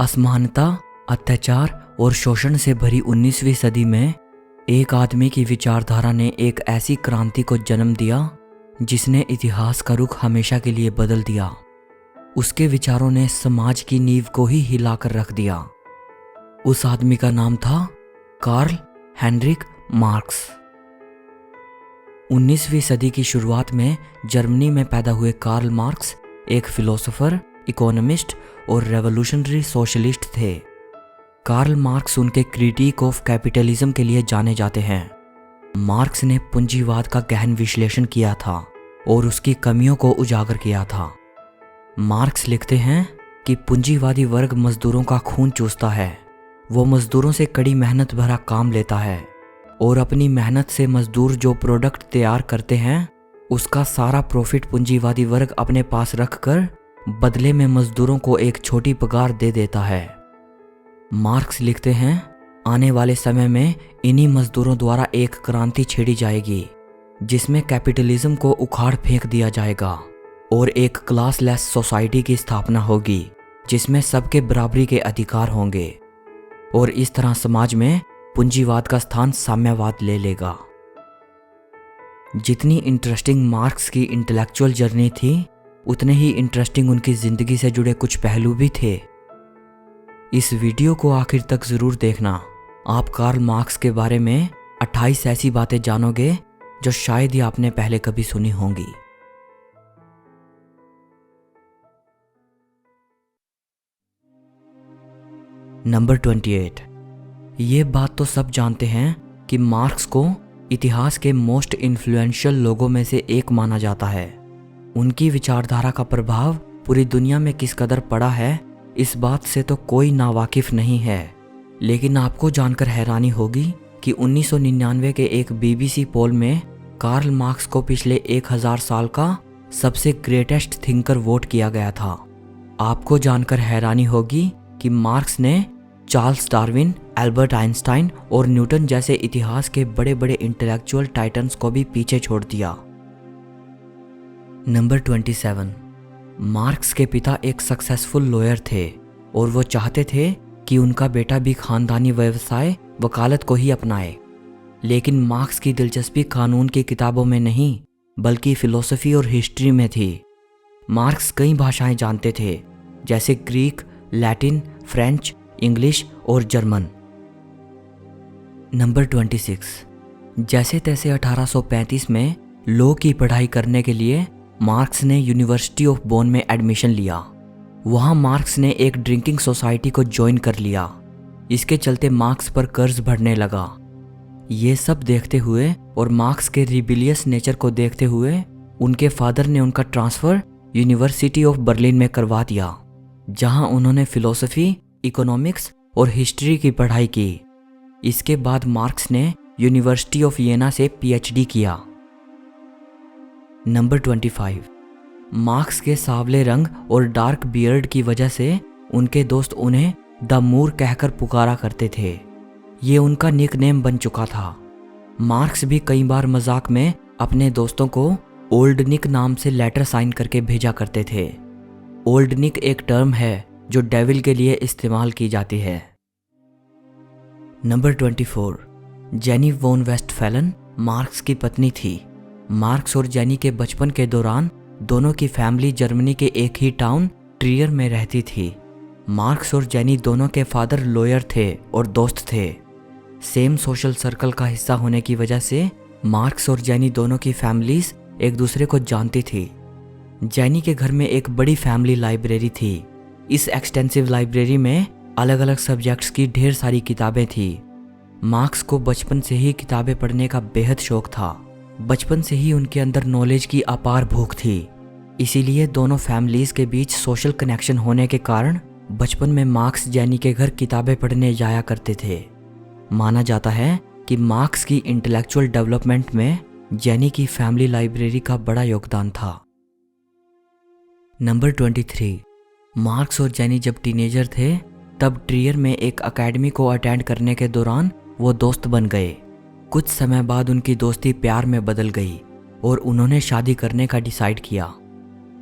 असमानता, अत्याचार और शोषण से भरी 19वीं सदी में एक आदमी की विचारधारा ने एक ऐसी क्रांति को जन्म दिया जिसने इतिहास का रुख हमेशा के लिए बदल दिया। उसके विचारों ने समाज की नींव को ही हिलाकर रख दिया। उस आदमी का नाम था कार्ल हेनरिक मार्क्स। 19वीं सदी की शुरुआत में जर्मनी में पैदा हुए कार्ल मार्क्स एक फिलोसोफर, इकोनॉमिस्ट और रेवोल्यूशनरी सोशलिस्ट थे। कार्ल मार्क्स उनके क्रिटिक ऑफ कैपिटलिज्म के लिए जाने जाते हैं। मार्क्स ने पूंजीवाद का गहन विश्लेषण किया था और उसकी कमियों को उजागर किया था। मार्क्स लिखते हैं कि पूंजीवादी वर्ग मजदूरों का खून चूसता है। वो मजदूरों से कड़ी मेहनत भरा काम लेता है और अपनी मेहनत से मजदूर जो प्रोडक्ट तैयार करते हैं उसका सारा प्रॉफिट पूंजीवादी वर्ग अपने पास रखकर बदले में मजदूरों को एक छोटी पगार दे देता है। मार्क्स लिखते हैं, आने वाले समय में इन्हीं मजदूरों द्वारा एक क्रांति छेड़ी जाएगी जिसमें कैपिटलिज्म को उखाड़ फेंक दिया जाएगा और एक क्लासलेस सोसाइटी की स्थापना होगी जिसमें सबके बराबरी के अधिकार होंगे और इस तरह समाज में पूंजीवाद का स्थान साम्यवाद ले लेगा। जितनी इंटरेस्टिंग मार्क्स की इंटेलेक्चुअल जर्नी थी उतने ही इंटरेस्टिंग उनकी जिंदगी से जुड़े कुछ पहलू भी थे। इस वीडियो को आखिर तक जरूर देखना। आप कार्ल मार्क्स के बारे में 28 ऐसी बातें जानोगे जो शायद ही आपने पहले कभी सुनी होंगी। नंबर 28। ये बात तो सब जानते हैं कि मार्क्स को इतिहास के मोस्ट इन्फ्लुएंशियल लोगों में से एक माना जाता है। उनकी विचारधारा का प्रभाव पूरी दुनिया में किस कदर पड़ा है इस बात से तो कोई नावाकिफ नहीं है। लेकिन आपको जानकर हैरानी होगी कि 1999 के एक BBC पोल में कार्ल मार्क्स को पिछले 1000 साल का सबसे ग्रेटेस्ट थिंकर वोट किया गया था। आपको जानकर हैरानी होगी कि मार्क्स ने चार्ल्स डार्विन, एल्बर्ट आइंस्टाइन और न्यूटन जैसे इतिहास के बड़े बड़े इंटेलेक्चुअल टाइटन्स को भी पीछे छोड़ दिया। नंबर 27। मार्क्स के पिता एक सक्सेसफुल लॉयर थे और वो चाहते थे कि उनका बेटा भी खानदानी व्यवसाय वकालत को ही अपनाए। लेकिन मार्क्स की दिलचस्पी कानून की किताबों में नहीं बल्कि फिलॉसफी और हिस्ट्री में थी। मार्क्स कई भाषाएं जानते थे जैसे ग्रीक, लैटिन, फ्रेंच, इंग्लिश और जर्मन। नंबर 26। जैसे तैसे 1835 में लॉ की पढ़ाई करने के लिए मार्क्स ने यूनिवर्सिटी ऑफ बोन में एडमिशन लिया। वहां मार्क्स ने एक ड्रिंकिंग सोसाइटी को ज्वाइन कर लिया। इसके चलते मार्क्स पर कर्ज बढ़ने लगा। ये सब देखते हुए और मार्क्स के रिबिलियस नेचर को देखते हुए उनके फादर ने उनका ट्रांसफर यूनिवर्सिटी ऑफ बर्लिन में करवा दिया, जहां उन्होंने फिलॉसफी, इकोनॉमिक्स और हिस्ट्री की पढ़ाई की। इसके बाद मार्क्स ने यूनिवर्सिटी ऑफ येना से PhD किया। नंबर 25। मार्क्स के सांवले रंग और डार्क बियर्ड की वजह से उनके दोस्त उन्हें द मूर कहकर पुकारा करते थे। ये उनका निकनेम बन चुका था। मार्क्स भी कई बार मजाक में अपने दोस्तों को ओल्ड निक नाम से लेटर साइन करके भेजा करते थे। ओल्ड निक एक टर्म है जो डेविल के लिए इस्तेमाल की जाती है। नंबर 24। जेनी वॉन वेस्टफैलन मार्क्स की पत्नी थी। मार्क्स और जेनी के बचपन के दौरान दोनों की फैमिली जर्मनी के एक ही टाउन ट्रियर में रहती थी। मार्क्स और जेनी दोनों के फादर लॉयर थे और दोस्त थे। सेम सोशल सर्कल का हिस्सा होने की वजह से मार्क्स और जेनी दोनों की फैमिलीज एक दूसरे को जानती थी। जेनी के घर में एक बड़ी फैमिली लाइब्रेरी थी। इस एक्सटेंसिव लाइब्रेरी में अलग अलग सब्जेक्ट्स की ढेर सारी किताबें थी। मार्क्स को बचपन से ही किताबें पढ़ने का बेहद शौक था। बचपन से ही उनके अंदर नॉलेज की अपार भूख थी। इसीलिए दोनों फैमिलीज के बीच सोशल कनेक्शन होने के कारण बचपन में मार्क्स जेनी के घर किताबें पढ़ने जाया करते थे। माना जाता है कि मार्क्स की इंटेलेक्चुअल डेवलपमेंट में जेनी की फैमिली लाइब्रेरी का बड़ा योगदान था। नंबर 23। मार्क्स और जेनी जब टीनेजर थे तब ट्रियर में एक एकेडमी को अटेंड करने के दौरान वो दोस्त बन गए। कुछ समय बाद उनकी दोस्ती प्यार में बदल गई और उन्होंने शादी करने का डिसाइड किया।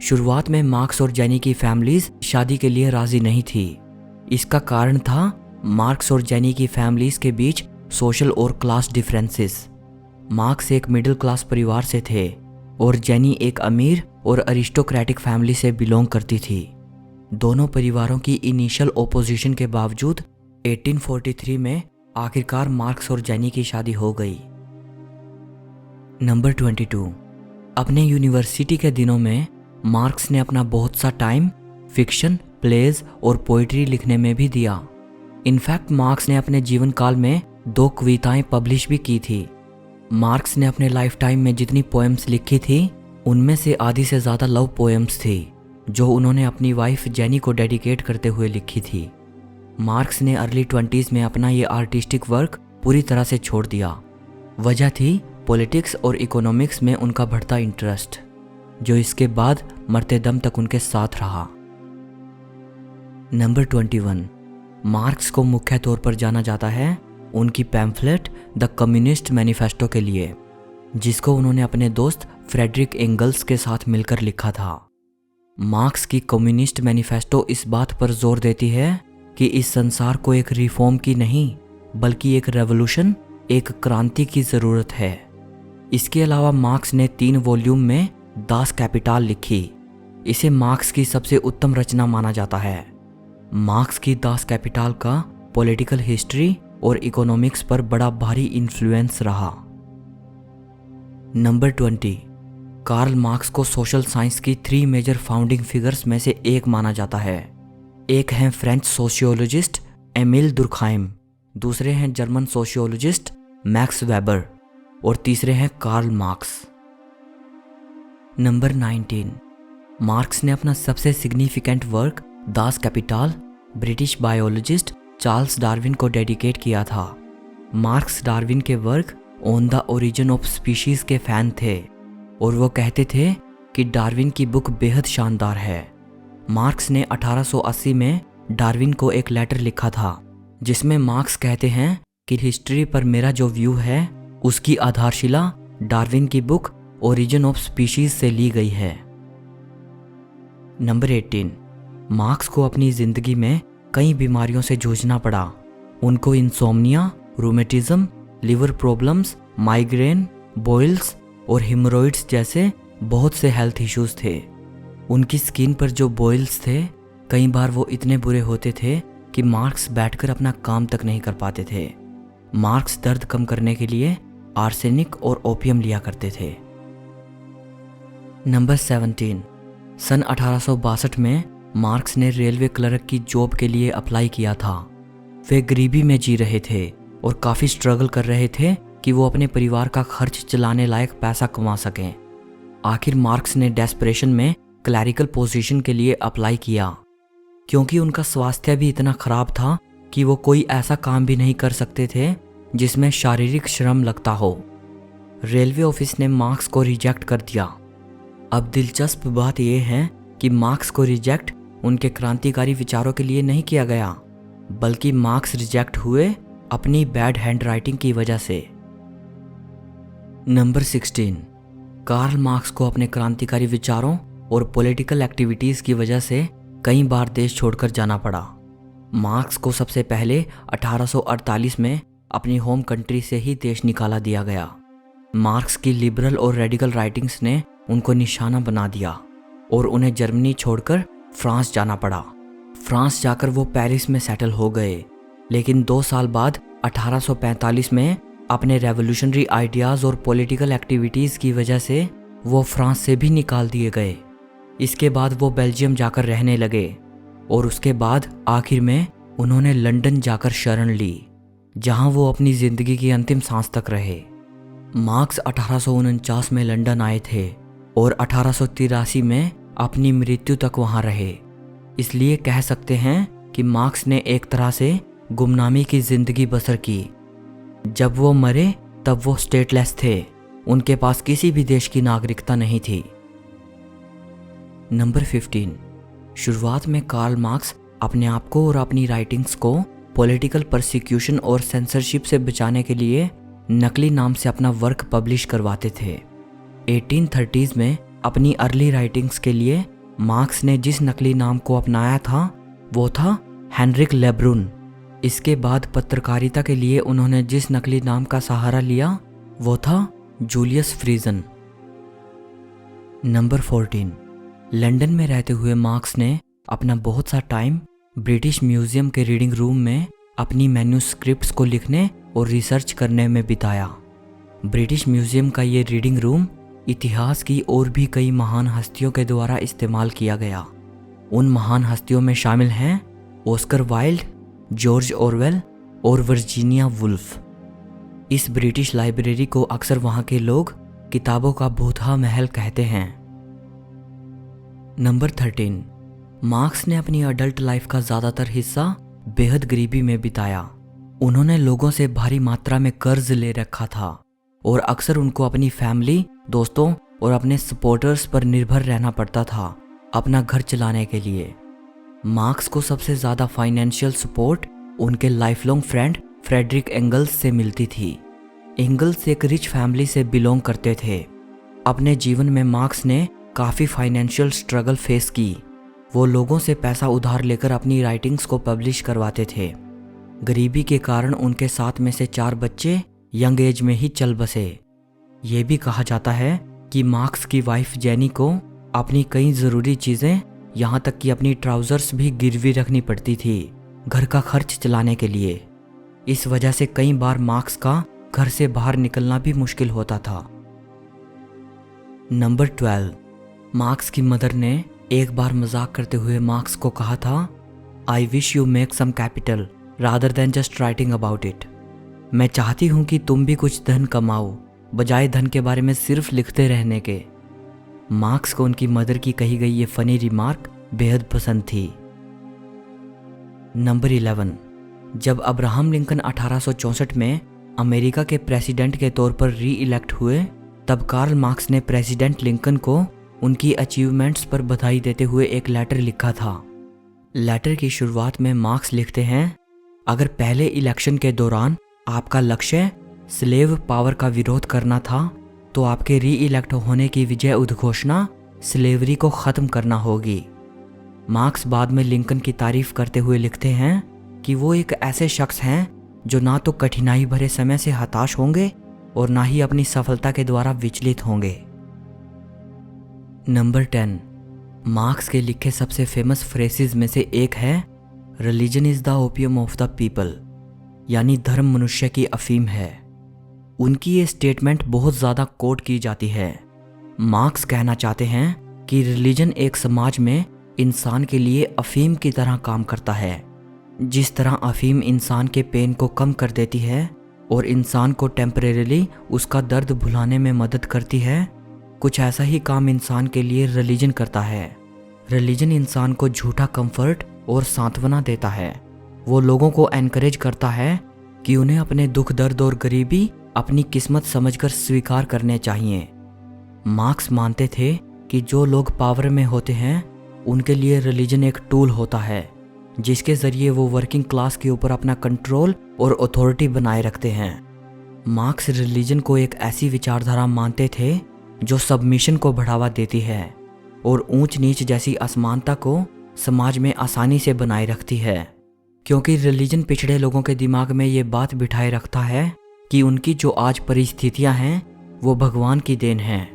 शुरुआत में मार्क्स और जेनी की फैमिलीज शादी के लिए राजी नहीं थी। इसका कारण था मार्क्स और जेनी की फैमिलीज के बीच सोशल और क्लास डिफरेंसेस। मार्क्स एक मिडिल क्लास परिवार से थे और जेनी एक अमीर और अरिस्टोक्रेटिक फैमिली से बिलोंग करती थी। दोनों परिवारों की इनिशियल ओपोजिशन के बावजूद 1843 में आखिरकार मार्क्स और जेनी की शादी हो गई। नंबर 22। अपने यूनिवर्सिटी के दिनों में मार्क्स ने अपना बहुत सा टाइम फिक्शन, प्लेज और पोइट्री लिखने में भी दिया। इनफैक्ट मार्क्स ने अपने जीवन काल में 2 कविताएं पब्लिश भी की थी। मार्क्स ने अपने लाइफ टाइम में जितनी पोएम्स लिखी थी उनमें से आधी से ज़्यादा लव पोएम्स थी जो उन्होंने अपनी वाइफ जेनी को डेडिकेट करते हुए लिखी थी। मार्क्स ने अर्ली 20s में अपना ये आर्टिस्टिक वर्क पूरी तरह से छोड़ दिया। वजह थी पॉलिटिक्स और इकोनॉमिक्स में उनका बढ़ता इंटरेस्ट, जो इसके बाद मरते दम तक उनके साथ रहा। नंबर 21। मार्क्स को मुख्य तौर पर जाना जाता है उनकी पैम्फलेट द कम्युनिस्ट मैनिफेस्टो के लिए, जिसको उन्होंने अपने दोस्त फ्रेडरिक एंगल्स के साथ मिलकर लिखा था। मार्क्स की कम्युनिस्ट मैनिफेस्टो इस बात पर जोर देती है कि इस संसार को एक रिफॉर्म की नहीं बल्कि एक रेवोल्यूशन, एक क्रांति की ज़रूरत है। इसके अलावा मार्क्स ने 3 वॉल्यूम में दास कैपिटाल लिखी। इसे मार्क्स की सबसे उत्तम रचना माना जाता है। मार्क्स की दास कैपिटाल का पॉलिटिकल हिस्ट्री और इकोनॉमिक्स पर बड़ा भारी इन्फ्लुएंस रहा। नंबर 20। कार्ल मार्क्स को सोशल साइंस की 3 मेजर फाउंडिंग फिगर्स में से एक माना जाता है। एक हैं फ्रेंच सोशियोलॉजिस्ट एमिल दुर्खाइम, दूसरे हैं जर्मन सोशियोलॉजिस्ट मैक्स वेबर और तीसरे हैं कार्ल मार्क्स। नंबर 19। मार्क्स ने अपना सबसे significant work Das Kapital British biologist Charles Darwin को डेडिकेट किया था। मार्क्स डार्विन के work on the origin of species के फैन थे और वो कहते थे कि डार्विन की बुक बेहद शानदार है। मार्क्स ने 1880 में डार्विन को एक लेटर लिखा था जिसमें मार्क्स कहते हैं कि हिस्ट्री पर मेरा जो व्यू है उसकी आधारशिला डार्विन की बुक ओरिजिन ऑफ स्पीशीज से ली गई है। नंबर 18। मार्क्स को अपनी जिंदगी में कई बीमारियों से जूझना पड़ा। उनको insomnia, rheumatism, liver problems, migraine, boils और हिमोरॉइड्स जैसे बहुत से हेल्थ इश्यूज थे। उनकी स्किन पर जो बॉइल्स थे कई बार वो इतने बुरे होते थे कि मार्क्स बैठकर अपना काम तक नहीं कर पाते थे। मार्क्स दर्द कम करने के लिए आर्सेनिक और ओपियम लिया करते थे। नंबर 17। सन 1862 में मार्क्स ने रेलवे क्लर्क की जॉब के लिए अप्लाई किया था। वे गरीबी में जी रहे थे और काफ़ी स्ट्रगल कर रहे थे कि वो अपने परिवार का खर्च चलाने लायक पैसा कमा सकें। आखिर मार्क्स ने डेस्परेशन में क्लैरिकल पोजीशन के लिए अप्लाई किया क्योंकि उनका स्वास्थ्य भी इतना ख़राब था कि वो कोई ऐसा काम भी नहीं कर सकते थे जिसमें शारीरिक श्रम लगता हो। रेलवे ऑफिस ने मार्क्स को रिजेक्ट कर दिया। अब दिलचस्प बात यह है कि मार्क्स को रिजेक्ट उनके क्रांतिकारी विचारों के लिए नहीं किया गया, बल्कि मार्क्स रिजेक्ट हुए अपनी बैड हैंडराइटिंग की वजह से। नंबर 16। कार्ल मार्क्स को अपने क्रांतिकारी विचारों और पॉलिटिकल एक्टिविटीज़ की वजह से कई बार देश छोड़कर जाना पड़ा। मार्क्स को सबसे पहले 1848 में अपनी होम कंट्री से ही देश निकाला दिया गया। मार्क्स की लिबरल और रेडिकल राइटिंग्स ने उनको निशाना बना दिया और उन्हें जर्मनी छोड़कर फ्रांस जाना पड़ा। फ्रांस जाकर वो पेरिस में सेटल हो गए, लेकिन 2 साल बाद 1845 में अपने रेवोल्यूशनरी आइडियाज़ और पॉलिटिकल एक्टिविटीज़ की वजह से वो फ्रांस से भी निकाल दिए गए। इसके बाद वो बेल्जियम जाकर रहने लगे और उसके बाद आखिर में उन्होंने लंदन जाकर शरण ली, जहां वो अपनी ज़िंदगी की अंतिम सांस तक रहे। मार्क्स 1849 में लंदन आए थे और 1883 में अपनी मृत्यु तक वहां रहे। इसलिए कह सकते हैं कि मार्क्स ने एक तरह से गुमनामी की ज़िंदगी बसर की। जब वो मरे तब वो स्टेटलेस थे, उनके पास किसी भी देश की नागरिकता नहीं थी। नंबर 15। शुरुआत में कार्ल मार्क्स अपने आप को और अपनी राइटिंग्स को पॉलिटिकल परसिक्यूशन और सेंसरशिप से बचाने के लिए नकली नाम से अपना वर्क पब्लिश करवाते थे। 1830s में अपनी अर्ली राइटिंग्स के लिए मार्क्स ने जिस नकली नाम को अपनाया था वो था हेनरिक लेब्रुन। इसके बाद पत्रकारिता के लिए उन्होंने जिस नकली नाम का सहारा लिया वो था जूलियस फ्रीजन। नंबर 14, लंदन में रहते हुए मार्क्स ने अपना बहुत सा टाइम ब्रिटिश म्यूजियम के रीडिंग रूम में अपनी मैन्यूस्क्रिप्ट्स को लिखने और रिसर्च करने में बिताया। ब्रिटिश म्यूजियम का ये रीडिंग रूम इतिहास की और भी कई महान हस्तियों के द्वारा इस्तेमाल किया गया। उन महान हस्तियों में शामिल हैं ऑस्कर वाइल्ड, जॉर्ज ऑरवेल और वर्जीनिया वुल्फ। इस ब्रिटिश लाइब्रेरी को अक्सर वहाँ के लोग किताबों का भूतहा महल कहते हैं। नंबर 13, मार्क्स ने अपनी अडल्ट लाइफ का ज़्यादातर हिस्सा बेहद गरीबी में बिताया। उन्होंने लोगों से भारी मात्रा में कर्ज ले रखा था और अक्सर उनको अपनी फैमिली, दोस्तों और अपने सपोर्टर्स पर निर्भर रहना पड़ता था अपना घर चलाने के लिए। मार्क्स को सबसे ज़्यादा फाइनेंशियल सपोर्ट उनके life long friend Frederick Engels से मिलती थी। एंगल्स एक रिच फैमिली से बिलोंग करते थे। अपने जीवन में मार्क्स ने काफ़ी फाइनेंशियल स्ट्रगल फेस की। वो लोगों से पैसा उधार लेकर अपनी राइटिंग्स को पब्लिश करवाते थे। गरीबी के कारण उनके 7 में से 4 बच्चे यंग एज में ही चल बसे। ये भी कहा जाता है कि मार्क्स की वाइफ जेनी को अपनी कई ज़रूरी चीज़ें, यहाँ तक कि अपनी ट्राउज़र्स भी गिरवी रखनी पड़ती थी घर का खर्च चलाने के लिए। इस वजह से कई बार मार्क्स का घर से बाहर निकलना भी मुश्किल होता था। नंबर 12, मार्क्स की मदर ने एक बार मजाक करते हुए मार्क्स को कहा था, I wish you make some capital rather than just writing about it. मैं चाहती हूँ कि तुम भी कुछ धन कमाओ बजाय धन के बारे में सिर्फ लिखते रहने के। मार्क्स को उनकी मदर की कही गई ये फनी रिमार्क बेहद पसंद थी। नंबर 11, जब अब्राहम लिंकन 1864 में अमेरिका के प्रेसिडेंट के तौर पर री इलेक्ट हुए, तब कार्ल मार्क्स ने प्रेसिडेंट लिंकन को उनकी अचीवमेंट्स पर बधाई देते हुए एक लेटर लिखा था। लेटर की शुरुआत में मार्क्स लिखते हैं, अगर पहले इलेक्शन के दौरान आपका लक्ष्य स्लेव पावर का विरोध करना था तो आपके री इलेक्ट होने की विजय उद्घोषणा स्लेवरी को ख़त्म करना होगी। मार्क्स बाद में लिंकन की तारीफ करते हुए लिखते हैं कि वो एक ऐसे शख्स हैं जो ना तो कठिनाई भरे समय से हताश होंगे और ना ही अपनी सफलता के द्वारा विचलित होंगे। नंबर 10, मार्क्स के लिखे सबसे फेमस फ्रेसेस में से एक है, religion is the opium of the people, यानी धर्म मनुष्य की अफीम है। उनकी ये स्टेटमेंट बहुत ज़्यादा कोट की जाती है। मार्क्स कहना चाहते हैं कि रिलीजन एक समाज में इंसान के लिए अफीम की तरह काम करता है। जिस तरह अफीम इंसान के पेन को कम कर देती है और इंसान को टेम्परेरीली उसका दर्द भुलाने में मदद करती है, कुछ ऐसा ही काम इंसान के लिए रिलीजन करता है। रिलीजन इंसान को झूठा कंफर्ट और सांत्वना देता है। वो लोगों को एनकरेज करता है कि उन्हें अपने दुख दर्द और गरीबी अपनी किस्मत समझकर स्वीकार करने चाहिए। मार्क्स मानते थे कि जो लोग पावर में होते हैं उनके लिए रिलीजन एक टूल होता है जिसके ज़रिए वो वर्किंग क्लास के ऊपर अपना कंट्रोल और अथॉरिटी बनाए रखते हैं। मार्क्स रिलीजन को एक ऐसी विचारधारा मानते थे जो सबमिशन को बढ़ावा देती है और ऊंच नीच जैसी असमानता को समाज में आसानी से बनाए रखती है, क्योंकि रिलीजन पिछड़े लोगों के दिमाग में ये बात बिठाए रखता है कि उनकी जो आज परिस्थितियां हैं वो भगवान की देन हैं।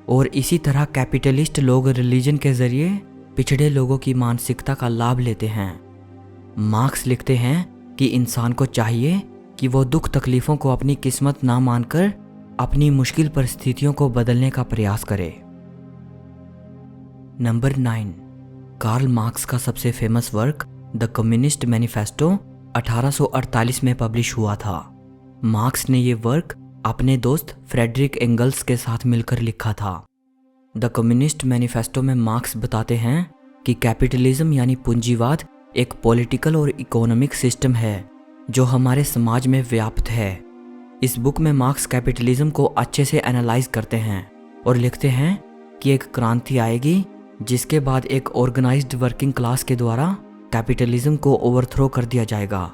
और इसी तरह कैपिटलिस्ट लोग रिलीजन के ज़रिए पिछड़े लोगों की मानसिकता का लाभ लेते हैं। मार्क्स लिखते हैं कि इंसान को चाहिए कि वो दुख तकलीफ़ों को अपनी किस्मत ना मानकर अपनी मुश्किल परिस्थितियों को बदलने का प्रयास करे। नंबर 9, कार्ल मार्क्स का सबसे famous work the communist manifesto 1848 में पब्लिश हुआ था। मार्क्स ने ये वर्क अपने दोस्त फ्रेडरिक एंगल्स के साथ मिलकर लिखा था। द कम्युनिस्ट मैनिफेस्टो में मार्क्स बताते हैं कि कैपिटलिज्म यानी पूंजीवाद एक पॉलिटिकल और इकोनॉमिक सिस्टम है जो हमारे समाज में व्याप्त है। इस बुक में मार्क्स कैपिटलिज्म को अच्छे से एनालाइज करते हैं और लिखते हैं कि एक क्रांति आएगी जिसके बाद एक ऑर्गेनाइज्ड वर्किंग क्लास के द्वारा कैपिटलिज्म को ओवरथ्रो कर दिया जाएगा।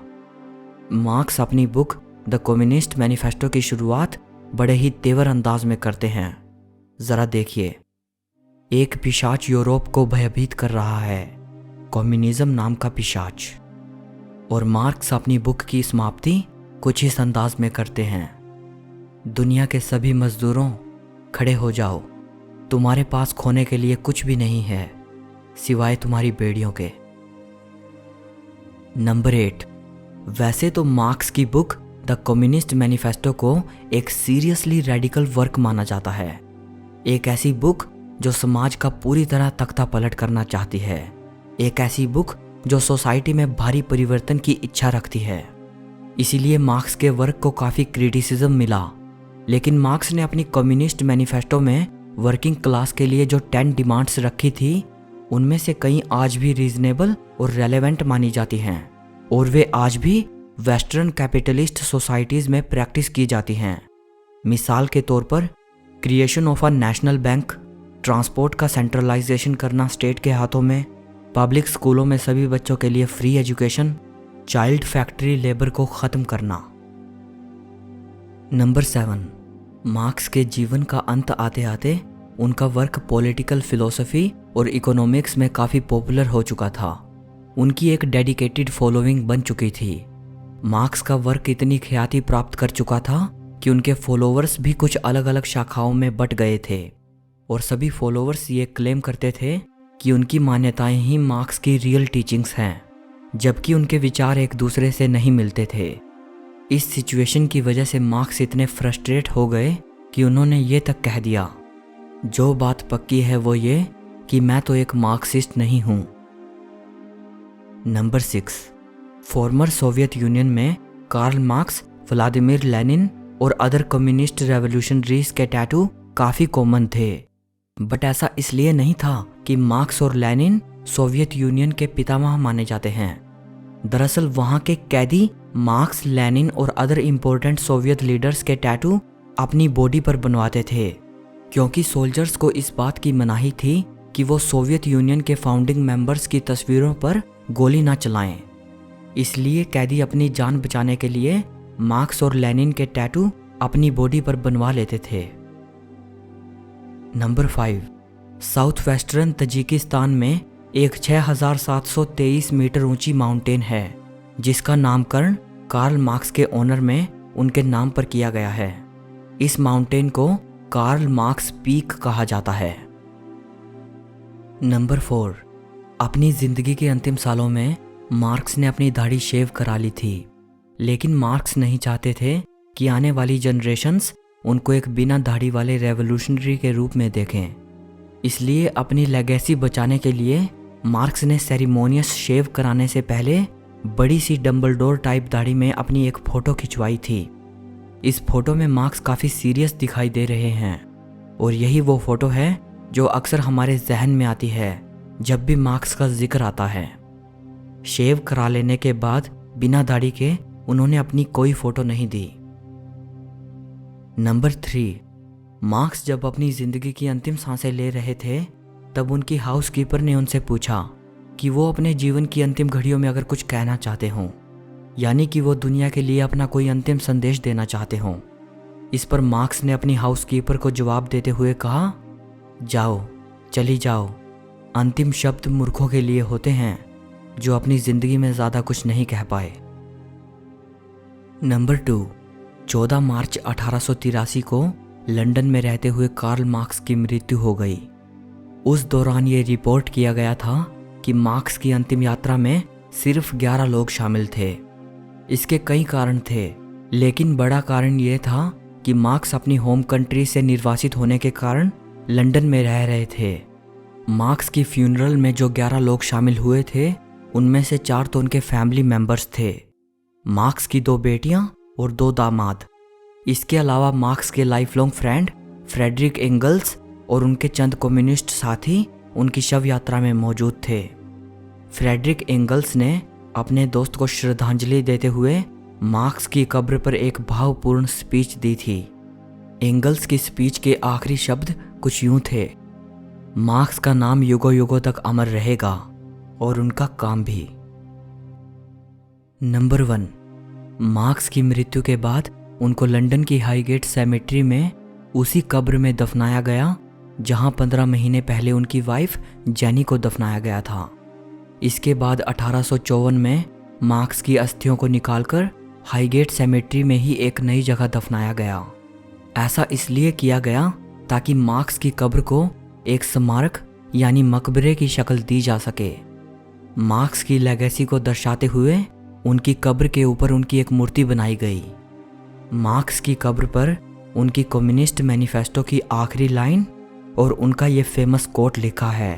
मार्क्स अपनी बुक द कम्युनिस्ट मैनिफेस्टो की शुरुआत बड़े ही तेवर अंदाज में करते हैं। ज़रा देखिए, एक पिशाच यूरोप को भयभीत कर रहा है, कम्युनिज्म नाम का पिशाच। और मार्क्स अपनी बुक की समाप्ति कुछ इस अंदाज में करते हैं। दुनिया के सभी मजदूरों, खड़े हो जाओ। तुम्हारे पास खोने के लिए कुछ भी नहीं है सिवाय तुम्हारी बेड़ियों के। नंबर 8। वैसे तो मार्क्स की बुक द कम्युनिस्ट मैनिफेस्टो को एक सीरियसली रेडिकल वर्क माना जाता है। एक ऐसी बुक जो समाज का पूरी तरह तख्ता पलट करना चाहती है। एक ऐसी बुक जो सोसाइटी में भारी परिवर्तन की इच्छा रखती है। इसीलिए मार्क्स के वर्क को काफ़ी क्रिटिसिज्म मिला। लेकिन मार्क्स ने अपनी कम्युनिस्ट मैनिफेस्टो में वर्किंग क्लास के लिए जो 10 डिमांड्स रखी थी, उनमें से कई आज भी रीजनेबल और रेलेवेंट मानी जाती हैं और वे आज भी वेस्टर्न कैपिटलिस्ट सोसाइटीज़ में प्रैक्टिस की जाती हैं। मिसाल के तौर पर creation of a national bank, transport का सेंट्रलाइजेशन करना स्टेट के हाथों में, पब्लिक स्कूलों में सभी बच्चों के लिए free education, child factory labour को ख़त्म करना। नंबर 7। मार्क्स के जीवन का अंत आते आते उनका वर्क पॉलिटिकल फिलॉसफी और इकोनॉमिक्स में काफ़ी पॉपुलर हो चुका था। उनकी एक डेडिकेटेड फॉलोइंग बन चुकी थी। मार्क्स का वर्क इतनी ख्याति प्राप्त कर चुका था कि उनके फॉलोवर्स भी कुछ अलग अलग शाखाओं में बट गए थे और सभी फॉलोवर्स ये क्लेम करते थे कि उनकी मान्यताएं ही मार्क्स की रियल टीचिंग्स हैं, जबकि उनके विचार एक दूसरे से नहीं मिलते थे। इस सिचुएशन की वजह से मार्क्स इतने फ्रस्ट्रेट हो गए कि उन्होंने ये तक कह दिया, जो बात पक्की है वो ये कि मैं तो एक मार्क्सिस्ट नहीं हूं। नंबर 6। फॉर्मर सोवियत यूनियन में कार्ल मार्क्स, व्लादिमीर लेनिन और अदर कम्युनिस्ट रेवोल्यूशनरीज के टैटू काफ़ी कॉमन थे। बट ऐसा इसलिए नहीं था कि मार्क्स और लेनिन सोवियत यूनियन के पितामह माने जाते हैं। दरअसल वहाँ के कैदी मार्क्स, लेनिन और अदर इम्पोर्टेंट सोवियत लीडर्स के टैटू अपनी बॉडी पर बनवाते थे, क्योंकि सोल्जर्स को इस बात की मनाही थी कि वो सोवियत यूनियन के फाउंडिंग मेंबर्स की तस्वीरों पर गोली ना चलाएं। इसलिए कैदी अपनी जान बचाने के लिए मार्क्स और लेनिन के टैटू अपनी बॉडी पर बनवा लेते थे। नंबर 5। साउथ वेस्टर्न तजिकिस्तान में एक 6723 मीटर ऊंची माउंटेन है जिसका नामकरण कार्ल मार्क्स के ऑनर में उनके नाम पर किया गया है। इस माउंटेन को कार्ल मार्क्स पीक कहा जाता है। नंबर 4। अपनी जिंदगी के अंतिम सालों में मार्क्स ने अपनी दाढ़ी शेव करा ली थी, लेकिन मार्क्स नहीं चाहते थे कि आने वाली जनरेशन्स उनको एक बिना दाढ़ी वाले रेवोल्यूशनरी के रूप में देखें। इसलिए अपनी लेगेसी बचाने के लिए मार्क्स ने सेरेमोनियस शेव कराने से पहले बड़ी सी डम्बलडोर टाइप दाढ़ी में अपनी एक फ़ोटो खिंचवाई थी। इस फोटो में मार्क्स काफ़ी सीरियस दिखाई दे रहे हैं और यही वो फ़ोटो है जो अक्सर हमारे जहन में आती है जब भी मार्क्स का जिक्र आता है। शेव करा लेने के बाद बिना दाढ़ी के उन्होंने अपनी कोई फ़ोटो नहीं दी। नंबर 3। मार्क्स जब अपनी ज़िंदगी की अंतिम सांसें ले रहे थे तब उनकी हाउसकीपर ने उनसे पूछा कि वो अपने जीवन की अंतिम घड़ियों में अगर कुछ कहना चाहते हों, यानी कि वो दुनिया के लिए अपना कोई अंतिम संदेश देना चाहते हों। इस पर मार्क्स ने अपनी हाउसकीपर को जवाब देते हुए कहा, जाओ, चली जाओ। अंतिम शब्द मूर्खों के लिए होते हैं जो अपनी ज़िंदगी में ज़्यादा कुछ नहीं कह पाए। नंबर 2। 14 मार्च 1883 को लंदन में रहते हुए कार्ल मार्क्स की मृत्यु हो गई। उस दौरान ये रिपोर्ट किया गया था कि मार्क्स की अंतिम यात्रा में सिर्फ 11 लोग शामिल थे। इसके कई कारण थे, लेकिन बड़ा कारण ये था कि मार्क्स अपनी होम कंट्री से निर्वासित होने के कारण लंदन में रह रहे थे। मार्क्स की फ्यूनरल में जो 11 लोग शामिल हुए थे उनमें से 4 तो उनके फैमिली मेंबर्स थे, मार्क्स की 2 बेटियां और 2 दामाद। इसके अलावा मार्क्स के life long friend Frederick Engels और उनके चंद कम्युनिस्ट साथी उनकी शव यात्रा में मौजूद थे। फ्रेडरिक एंगल्स ने अपने दोस्त को श्रद्धांजलि देते हुए मार्क्स की कब्र पर एक भावपूर्ण स्पीच दी थी। एंगल्स की स्पीच के आखिरी शब्द कुछ यूं थे, मार्क्स का नाम युगों युगों तक अमर रहेगा और उनका काम भी। नंबर 1। मार्क्स की मृत्यु के बाद उनको लंदन की हाईगेट सेमेट्री में उसी कब्र में दफनाया गया जहां 15 महीने पहले उनकी वाइफ जेनी को दफनाया गया था। इसके बाद 1854 में मार्क्स की अस्थियों को निकालकर हाईगेट सेमेट्री में ही एक नई जगह दफनाया गया। ऐसा इसलिए किया गया ताकि मार्क्स की कब्र को एक स्मारक यानी मकबरे की शक्ल दी जा सके। मार्क्स की लेगेसी को दर्शाते हुए उनकी कब्र के ऊपर उनकी एक मूर्ति बनाई गई। मार्क्स की कब्र पर उनकी कम्युनिस्ट मैनिफेस्टो की आखिरी लाइन और उनका ये फेमस कोट लिखा है।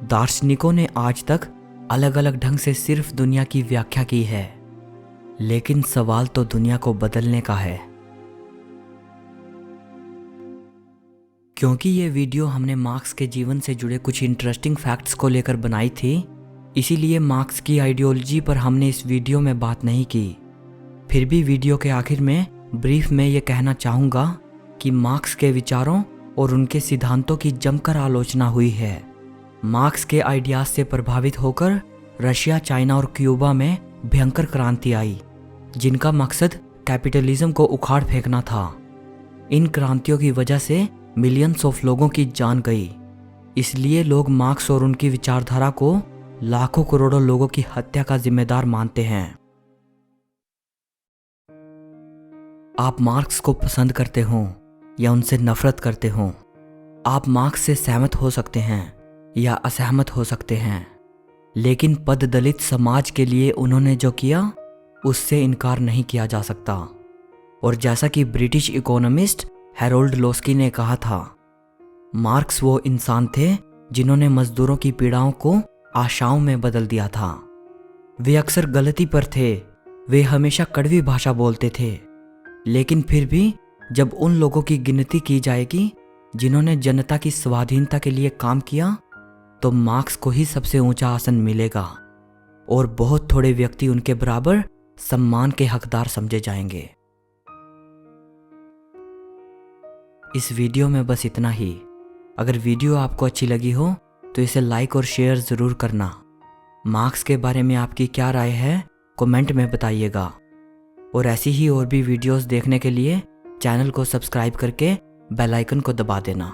दार्शनिकों ने आज तक अलग अलग ढंग से सिर्फ दुनिया की व्याख्या की है, लेकिन सवाल तो दुनिया को बदलने का है। क्योंकि ये वीडियो हमने मार्क्स के जीवन से जुड़े कुछ इंटरेस्टिंग फैक्ट्स को लेकर बनाई थी, इसीलिए मार्क्स की आइडियोलॉजी पर हमने इस वीडियो में बात नहीं की। फिर भी वीडियो के आखिर में ब्रीफ में ये कहना चाहूँगा कि मार्क्स के विचारों और उनके सिद्धांतों की जमकर आलोचना हुई है। मार्क्स के आइडियाज से प्रभावित होकर रशिया, चाइना और क्यूबा में भयंकर क्रांति आई, जिनका मकसद कैपिटलिज्म को उखाड़ फेंकना था। इन क्रांतियों की वजह से मिलियंस ऑफ लोगों की जान गई। इसलिए लोग मार्क्स और उनकी विचारधारा को लाखों करोड़ों लोगों की हत्या का जिम्मेदार मानते हैं। आप मार्क्स को पसंद करते हो या उनसे नफरत करते हो, आप मार्क्स से सहमत हो सकते हैं या असहमत हो सकते हैं, लेकिन पद दलित समाज के लिए उन्होंने जो किया उससे इनकार नहीं किया जा सकता। और जैसा कि ब्रिटिश इकोनॉमिस्ट हैरोल्ड लोस्की ने कहा था, मार्क्स वो इंसान थे जिन्होंने मजदूरों की पीड़ाओं को आशाओं में बदल दिया था। वे अक्सर गलती पर थे, वे हमेशा कड़वी भाषा बोलते थे, लेकिन फिर भी जब उन लोगों की गिनती की जाएगी जिन्होंने जनता की स्वाधीनता के लिए काम किया, तो मार्क्स को ही सबसे ऊंचा आसन मिलेगा और बहुत थोड़े व्यक्ति उनके बराबर सम्मान के हकदार समझे जाएंगे। इस वीडियो में बस इतना ही। अगर वीडियो आपको अच्छी लगी हो तो इसे लाइक और शेयर ज़रूर करना। मार्क्स के बारे में आपकी क्या राय है कमेंट में बताइएगा। और ऐसी ही और भी वीडियोस देखने के लिए चैनल को सब्सक्राइब करके बेल आइकन को दबा देना।